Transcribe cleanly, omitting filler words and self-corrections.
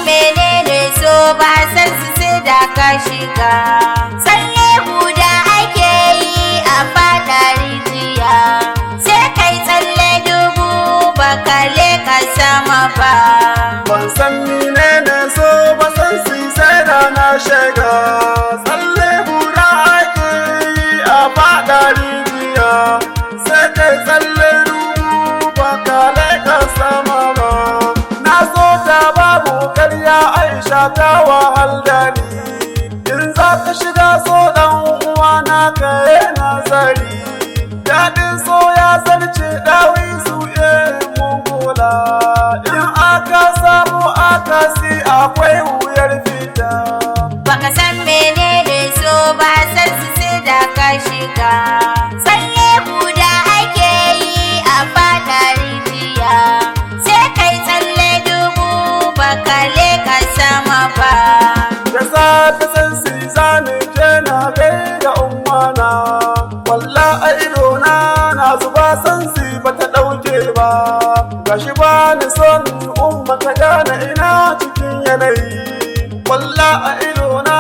menene so ba san su da ka shiga. Tsalle guda ake yi a fada rijiya, sai kai tsalle dubu ba ka leka sama ba. Ban san menene so ba san su sai da na shiga. Tsalle guda ake yi a fada rijiya, sai kai tsalle dubu ba ka leka sama ba. Na so ta babu karya Aisha ta wahal da ni. In za ka shiga so dan uwa na ka yi nazari. Daɗin so ya zarce ɗawi su mun kula. In aka samu akasi akwai wuyar fita. Baka san menene so ba san su da ka shiga. Tsalle guda ake yi a fada rijiya, sai kai tsalle dubu ba ka leka sama ba. Da safe san si zane je na gaida ummana. Walla a idona na zuba san si bata ɗauke ba. Gashi ba ni son umma ka gane ina cikin yanayi. Walla a idona